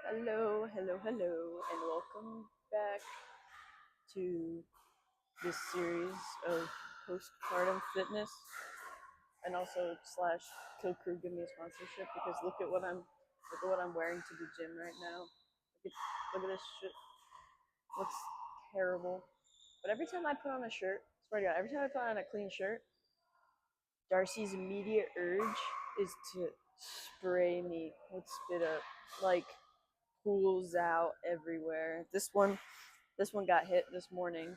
Hello, hello, hello, and welcome back to this series of postpartum fitness, and also slash Kill Crew give me a sponsorship because look at what I'm wearing to the gym right now. Look at this shit. Looks terrible. But every time I put on a shirt, swear to God, every time I put on a clean shirt, Darcy's immediate urge is to spray me with spit up, like pools out everywhere. This one got hit this morning,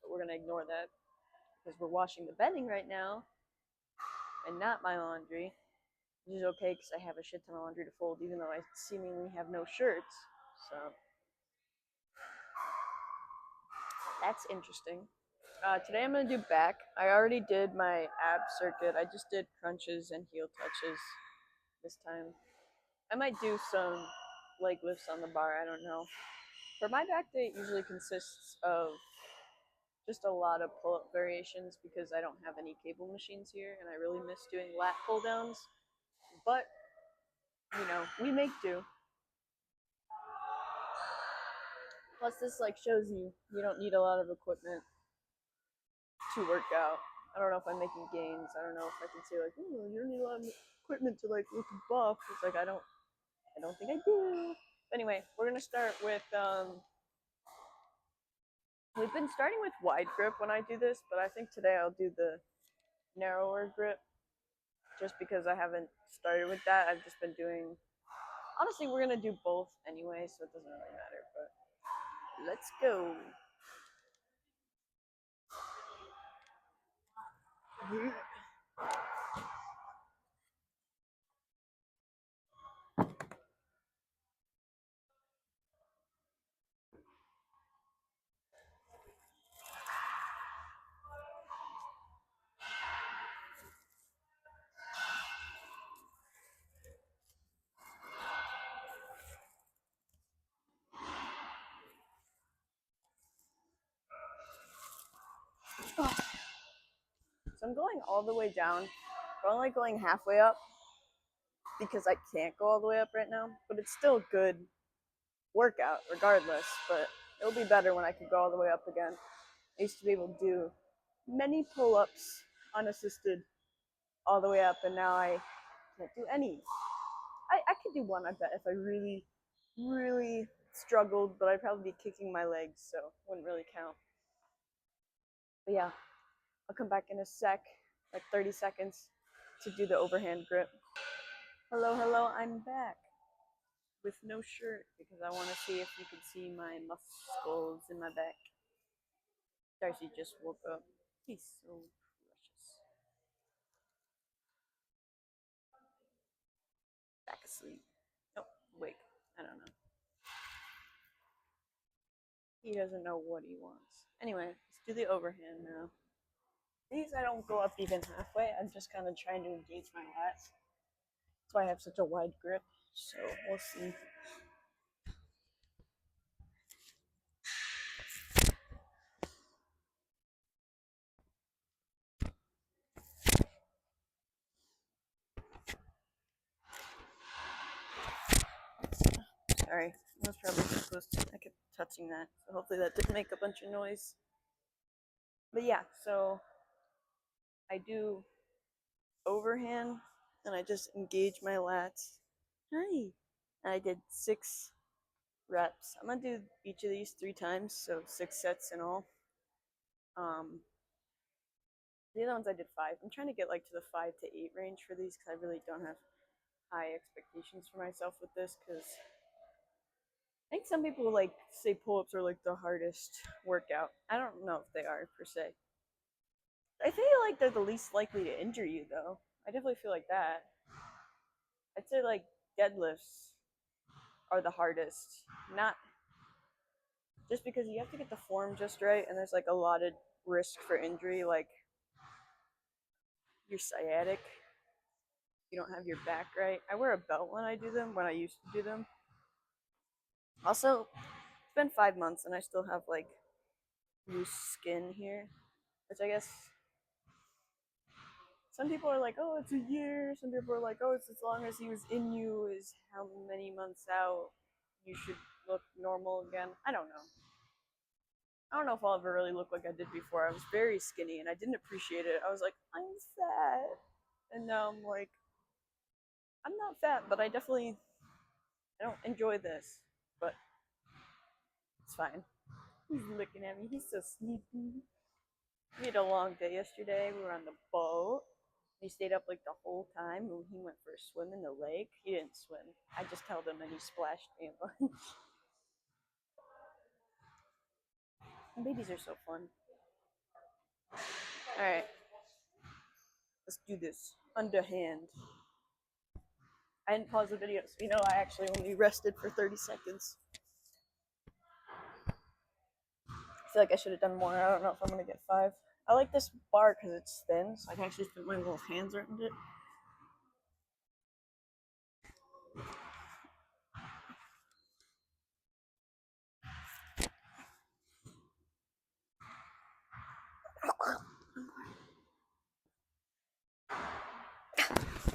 but we're gonna ignore that because we're washing the bedding right now and not my laundry, which is okay because I have a shit ton of laundry to fold, even though I seemingly have no shirts. So that's interesting. Today I'm gonna do back. I already did my ab circuit. I just did crunches and heel touches this time. I might do some leg lifts on the bar. I don't know. For my back day, it usually consists of just a lot of pull-up variations because I don't have any cable machines here and I really miss doing lat pull downs. But, we make do. Plus this shows you don't need a lot of equipment to work out. I don't know if I'm making gains. I don't know if I can say ooh, you don't need a lot of equipment to look buff. It's I don't think I do. But anyway, we're gonna start with we've been starting with wide grip when I do this, but I think today I'll do the narrower grip just because I haven't started with that. I've just been doing. Honestly, we're gonna do both anyway, so it doesn't really matter. But let's go. So I'm going all the way down. I'm only going halfway up because I can't go all the way up right now. But it's still a good workout regardless. But it'll be better when I can go all the way up again. I used to be able to do many pull-ups unassisted all the way up, and now I can't do any. I could do one, I bet, if I really, really struggled, but I'd probably be kicking my legs, so it wouldn't really count. But yeah, I'll come back in a sec, like 30 seconds, to do the overhand grip. Hello, hello, I'm back with no shirt because I want to see if you can see my muscles in my back. Darcy just woke up. He's so precious. Back asleep. Oh, wait, I don't know. He doesn't know what he wants. Anyway, let's do the overhand now. These I don't go up even halfway. I'm just kind of trying to engage my lats. That's why I have such a wide grip. So we'll see. Sorry, I was probably supposed to. I kept touching that, so hopefully that didn't make a bunch of noise. But yeah, so I do overhand, and I just engage my lats. Hi. I did 6 reps. I'm gonna do each of these 3 times, so 6 sets in all. The other ones I did 5. I'm trying to get to the 5 to 8 range for these because I really don't have high expectations for myself with this because I think some people say pull-ups are the hardest workout. I don't know if they are per se. I feel like they're the least likely to injure you though. I definitely feel like that. I'd say deadlifts are the hardest. Not just because you have to get the form just right and there's a lot of risk for injury, like your sciatic. You don't have your back right. I wear a belt when I do them, when I used to do them. Also, it's been 5 months and I still have loose skin here, which I guess some people are like, oh, it's a year. Some people are like, oh, it's as long as he was in you is how many months out. you should look normal again. I don't know. I don't know if I'll ever really look like I did before. I was very skinny and I didn't appreciate it. I was like, I'm fat. And now I'm like, I'm not fat, but I don't enjoy this. But it's fine. He's looking at me. He's so sleepy. We had a long day yesterday. We were on the boat. He stayed up like the whole time. When he went for a swim in the lake, he didn't swim. I just held him and he splashed me a bunch. Babies are so fun. Alright, let's do this. Underhand. I didn't pause the video, so I actually only rested for 30 seconds. I feel like I should have done more. I don't know if I'm going to get 5. I like this bar because it's thin, so I can actually put my little hands around it.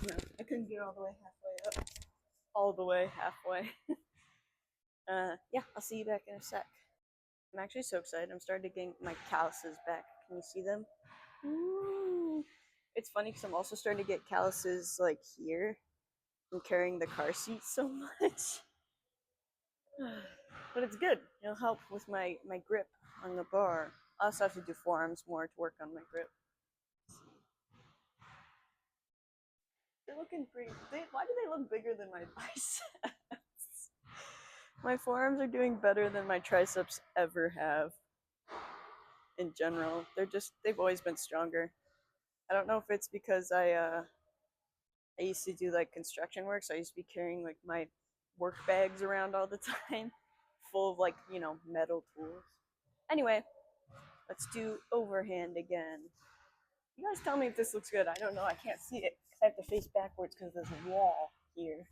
No, I couldn't get all the way halfway up. All the way halfway. Yeah, I'll see you back in a sec. I'm actually so excited. I'm starting to get my calluses back. Can you see them? Ooh. It's funny because I'm also starting to get calluses like here. I'm carrying the car seat so much. But it's good. It'll help with my grip on the bar. I also have to do forearms more to work on my grip. They're looking pretty. Why do they look bigger than my biceps? My forearms are doing better than my triceps ever have. In general, they've always been stronger. I don't know if it's because I used to do like construction work, so I used to be carrying like my work bags around all the time, full of like metal tools. Anyway, let's do overhand again. You guys tell me if this looks good. I don't know. I can't see it because I have to face backwards because there's a wall here.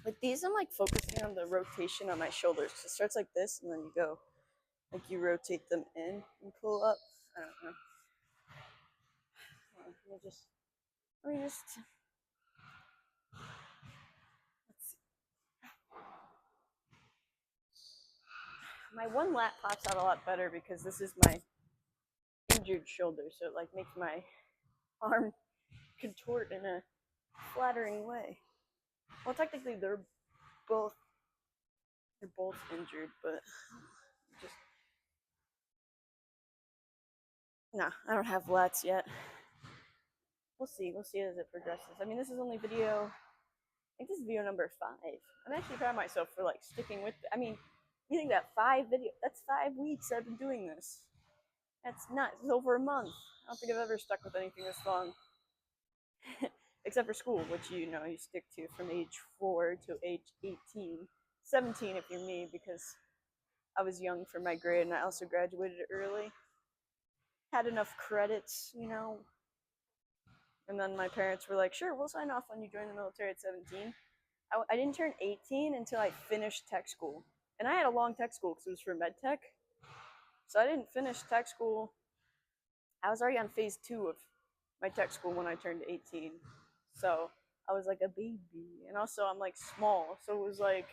With these, I'm like focusing on the rotation on my shoulders. It starts like this, and then you go, like you rotate them in and pull up. I don't know. Let me just. Let's see. My one lat pops out a lot better because this is my injured shoulder, so it like makes my arm contort in a flattering way. Well, technically they're both injured, but just nah, I don't have lats yet. We'll see as it progresses. I mean, this is only video. I think this is video number 5. I'm actually proud of myself for like sticking with it. I mean, you think that 5 video? That's 5 weeks I've been doing this. That's nuts. It's over a month. I don't think I've ever stuck with anything this long. Except for school, which you stick to from age 4 to age 18. 17 if you're me, because I was young for my grade and I also graduated early. Had enough credits, And then my parents were like, sure, we'll sign off when you join the military at 17. I didn't turn 18 until I finished tech school. And I had a long tech school because it was for med tech. So I didn't finish tech school. I was already on phase 2 of my tech school when I turned 18. So I was like a baby. And also I'm like small. So it was like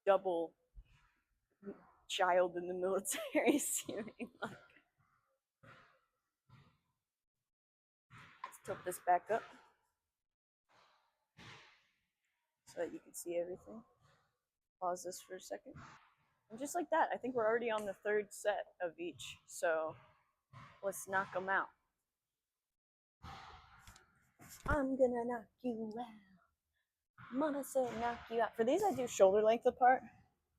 double child in the military seeming like. Let's tilt this back up so that you can see everything. Pause this for a second. And just like that, I think we're already on the 3rd set of each. So let's knock them out. I'm gonna knock you out. Mama said knock you out. For these, I do shoulder length apart.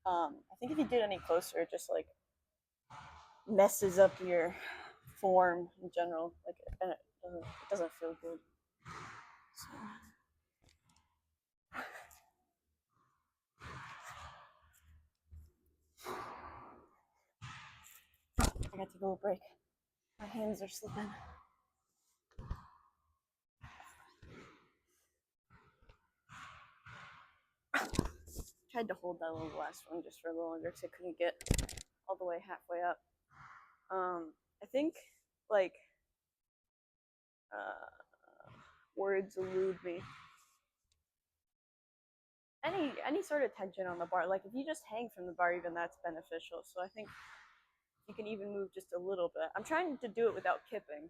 I think if you did any closer, it just like messes up your form in general. Like, and it doesn't feel good. So. I gotta take a little break. My hands are slipping. tried to hold that little last one just for a little longer because I couldn't get all the way halfway up. I think like words elude me. Any sort of tension on the bar, like if you just hang from the bar, even that's beneficial. So I think you can even move just a little bit. I'm trying to do it without kipping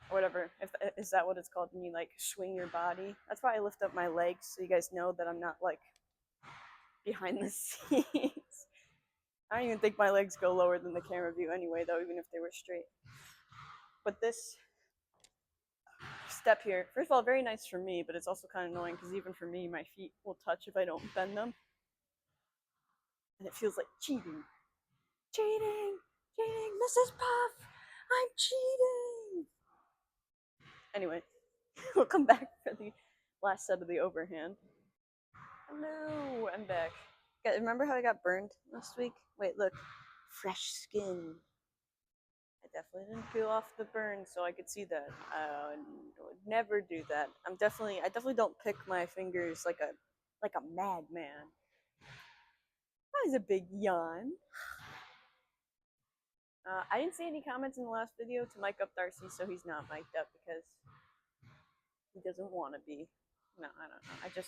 or whatever. If is that what it's called when you like swing your body? That's why I lift up my legs so you guys know that I'm not like behind the scenes. I don't even think my legs go lower than the camera view anyway, though, even if they were straight. But this step here, first of all, very nice for me, but it's also kind of annoying because even for me, my feet will touch if I don't bend them. And it feels like cheating. Cheating! Cheating! Mrs. Puff! I'm cheating! Anyway, we'll come back for the last set of the overhand. Hello, I'm back. Remember how I got burned last week? Wait, look. Fresh skin. I definitely didn't peel off the burn so I could see that. I would never do that. I definitely don't pick my fingers like a madman. That was a big yawn. I didn't see any comments in the last video to mic up Darcy, so he's not mic'd up because he doesn't want to be. No, I don't know.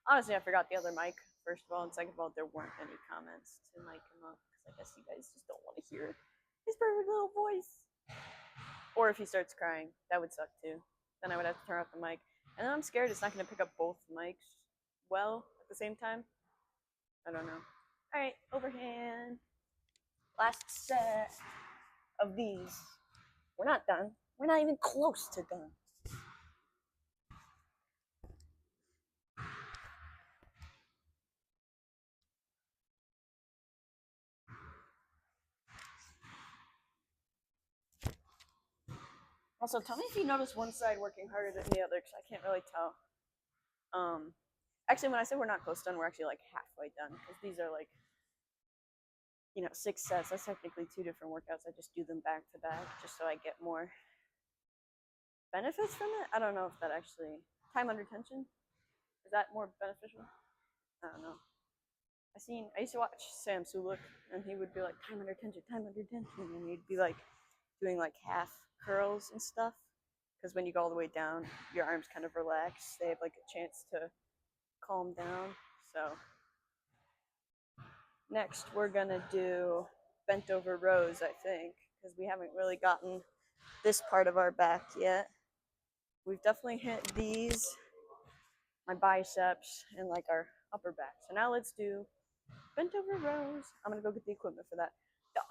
Honestly, I forgot the other mic, first of all, and second of all, there weren't any comments to mic him up because I guess you guys just don't want to hear his perfect little voice. Or if he starts crying, that would suck too. Then I would have to turn off the mic. And then I'm scared it's not going to pick up both mics well at the same time. I don't know. Alright, overhand. Last set of these. We're not done. We're not even close to done. Also, tell me if you notice one side working harder than the other, because I can't really tell. Actually, when I say we're not close done, we're actually like halfway done, because these are like, 6 sets. That's technically 2 different workouts. I just do them back to back, just so I get more benefits from it. I don't know if that actually time under tension is that more beneficial. I don't know. I used to watch Sam Sulek, and he would be like time under tension, and he'd be like doing like half curls and stuff. Because when you go all the way down, your arms kind of relax. They have like a chance to calm down. So next we're gonna do bent over rows, I think, because we haven't really gotten this part of our back yet. We've definitely hit these, my biceps, and like our upper back. So now let's do bent over rows. I'm gonna go get the equipment for that.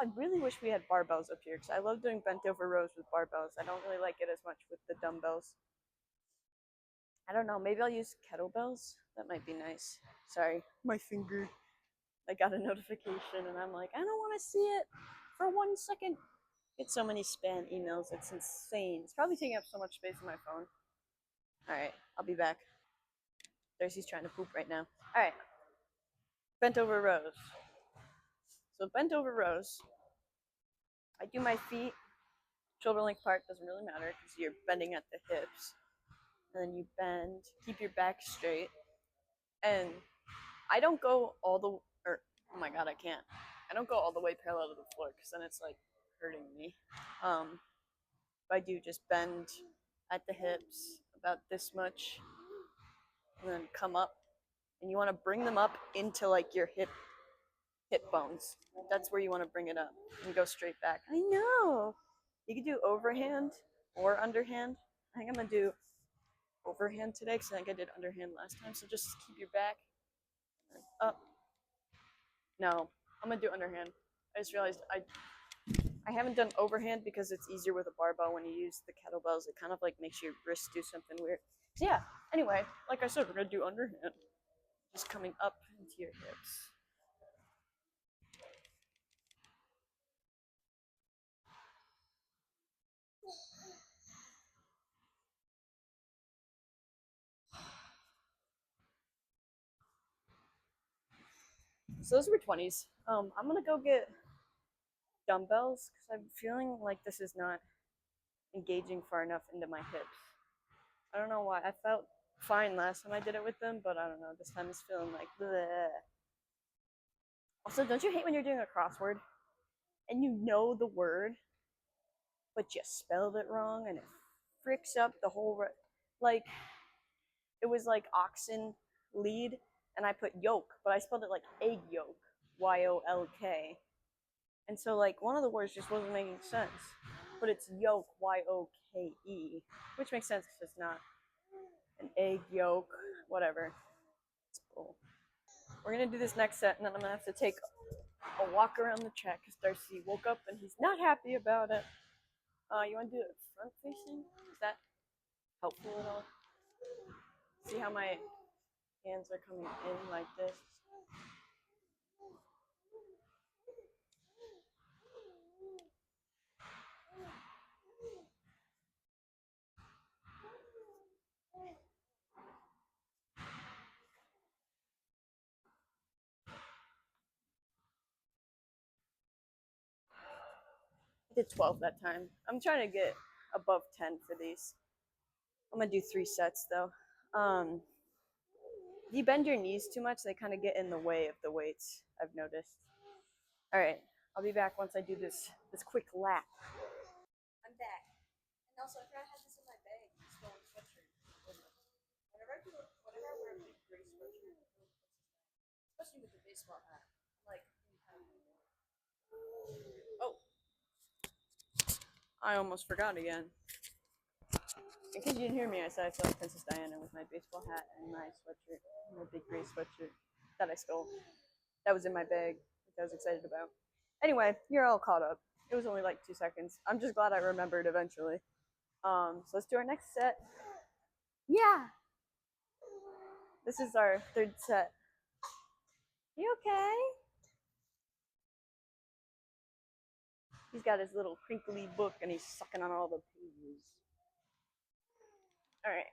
I really wish we had barbells up here because I love doing bent over rows with barbells. I don't really like it as much with the dumbbells. I don't know, maybe I'll use kettlebells. That might be nice. Sorry, my finger. I got a notification and I'm like, I don't want to see it for 1 second. Get so many spam emails, it's insane. It's probably taking up so much space on my phone. Alright, I'll be back. Darcy's trying to poop right now. Alright, bent over rows. So bent over rows, I do my feet, shoulder length apart, doesn't really matter because you're bending at the hips. And then you bend, keep your back straight. And I don't go all the, oh my god, I can't. I don't go all the way parallel to the floor because then it's like hurting me. I do just bend at the hips about this much and then come up. And you want to bring them up into like your hip bones. That's where you want to bring it up and go straight back. I know. You can do overhand or underhand. I think I'm going to do overhand today because I think I did underhand last time. So just keep your back up. No, I'm going to do underhand. I just realized I haven't done overhand because it's easier with a barbell when you use the kettlebells. It kind of like makes your wrists do something weird. So yeah, anyway, like I said, we're going to do underhand. Just coming up into your hips. So those were 20s. I'm going to go get dumbbells because I'm feeling like this is not engaging far enough into my hips. I don't know why. I fine last time I did it with them, but I don't know. This time it's feeling like bleh. Also, don't you hate when you're doing a crossword and you know the word, but you spelled it wrong and it fricks up the whole like it was like oxen lead and I put yolk, but I spelled it like egg yolk, YOLK. And so like one of the words just wasn't making sense. But it's yolk, YOKE, which makes sense because it's not an egg yolk, whatever. It's bull. We're gonna do this next set, and then I'm gonna have to take a walk around the track because Darcy woke up and he's not happy about it. You want to do it front facing? Is that helpful at all? See how my hands are coming in like this? I did 12 that time. I'm trying to get above 10 for these. I'm gonna do 3 sets though. If you bend your knees too much, they kind of get in the way of the weights, I've noticed. All right, I'll be back once I do this quick lap. I'm back. And also, I forgot I had this in my bag, this long sweatshirt. Whenever I wear a big gray sweatshirt, especially with the baseball hat, I'm like, oh, I almost forgot again. In case you didn't hear me, I said I saw Princess Diana with my baseball hat and my sweatshirt, my big gray sweatshirt that I stole. That was in my bag, which I was excited about. Anyway, you're all caught up. It was only like 2 seconds. I'm just glad I remembered eventually. So let's do our next set. Yeah. This is our 3rd set. You okay? He's got his little crinkly book and he's sucking on all the pages. All right.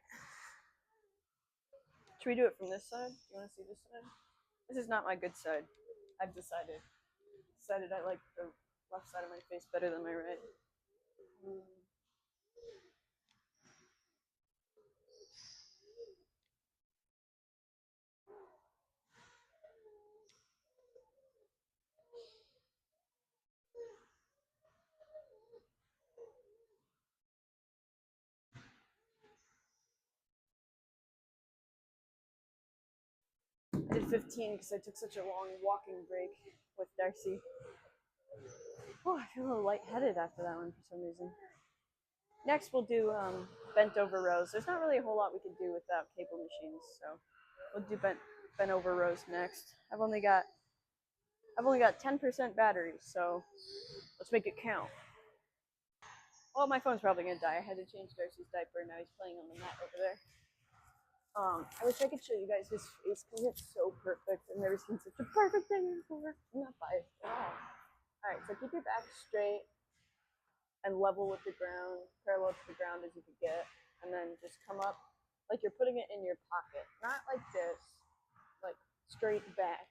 Should we do it from this side? You want to see this side? This is not my good side. I've decided I like the left side of my face better than my right. I did 15 because I took such a long walking break with Darcy. Oh, I feel a little lightheaded after that one for some reason. Next, we'll do bent over rows. There's not really a whole lot we can do without cable machines, so we'll do bent over rows next. I've only got 10% battery, so let's make it count. Well, my phone's probably gonna die. I had to change Darcy's diaper. Now he's playing on the mat over there. I wish I could show you guys his face because it's so perfect. I've never seen such a perfect thing before. I'm not biased at all. All right, so keep your back straight and level with the ground, parallel to the ground as you could get, and then just come up like you're putting it in your pocket, not like this, like straight back.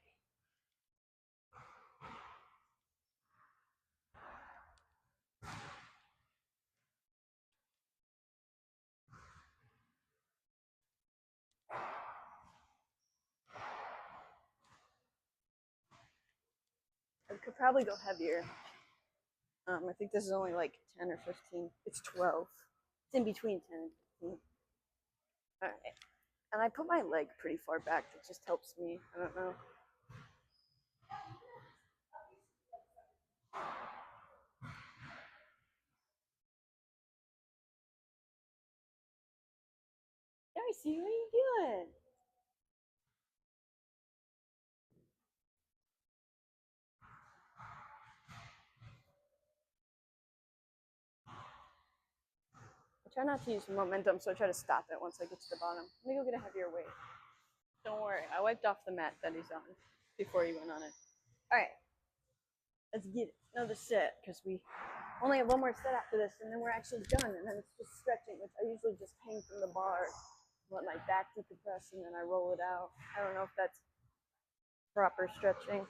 I could probably go heavier. I think this is only like 10 or 15. It's 12. It's in between 10 and 15. All right. And I put my leg pretty far back. That just helps me. I don't know. Darcy, what are you doing? I try not to use momentum, so I try to stop it once I get to the bottom. Let me go get a heavier weight. Don't worry, I wiped off the mat that he's on before he went on it. All right, let's get another set because we only have one more set after this, and then we're actually done. And then it's just stretching, which I usually just hang from the bar, let my back decompress, and then I roll it out. I don't know if that's proper stretching.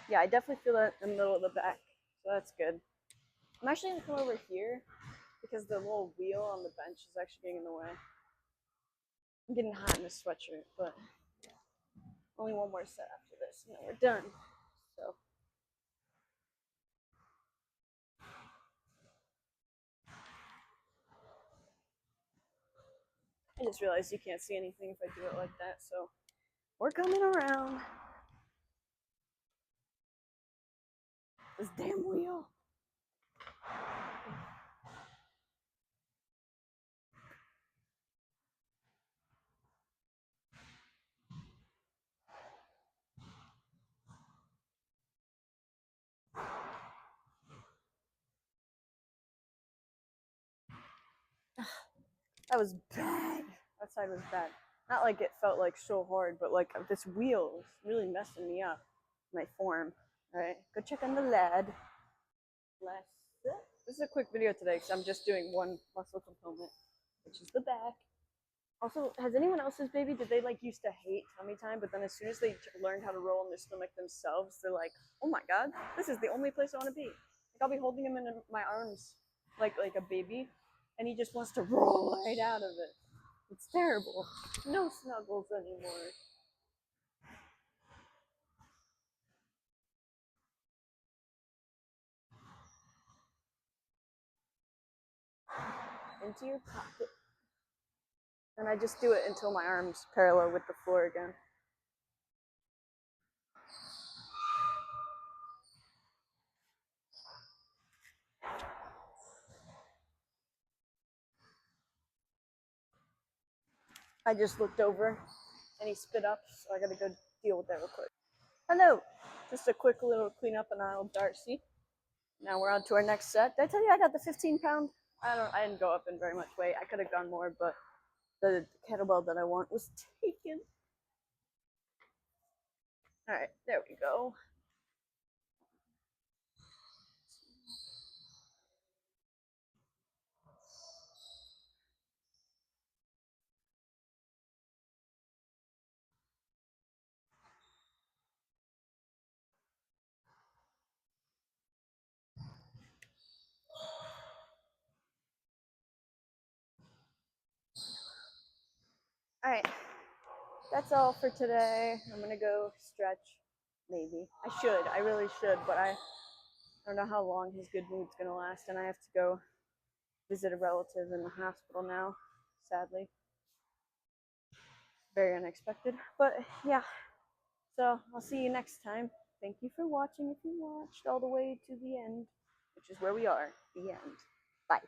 Yeah, I definitely feel that in the middle of the back, so that's good. I'm actually gonna come over here because the little wheel on the bench is actually getting in the way. I'm getting hot in this sweatshirt, but only one more set after this, and then we're done. So I just realized you can't see anything if I do it like that, so we're coming around. This damn wheel. That was bad. That side was bad. Not like it felt like so hard, but like this wheel is really messing me up. My form. Alright, go check on the lad. Last set. This is a quick video today because I'm just doing one muscle component, which is the back. Also, has anyone else's baby, did they like used to hate tummy time, but then as soon as they learned how to roll in their stomach themselves, they're like, oh my god, this is the only place I want to be. Like I'll be holding him in my arms like a baby, and he just wants to roll right out of it. It's terrible. No snuggles anymore. Into your pocket. And I just do it until my arm's parallel with the floor again. I just looked over and he spit up, so I gotta go deal with that real quick. Hello! Just a quick little cleanup on aisle Darcy. Now we're on to our next set. Did I tell you I got the 15-pound? I didn't go up in very much weight. I could have gone more, but the kettlebell that I want was taken. Alright, there we go. Alright, that's all for today. I'm gonna go stretch. Maybe. I should. I really should, but I don't know how long his good mood's gonna last, and I have to go visit a relative in the hospital now, sadly. Very unexpected. But yeah, so I'll see you next time. Thank you for watching if you watched all the way to the end, which is where we are, the end. Bye.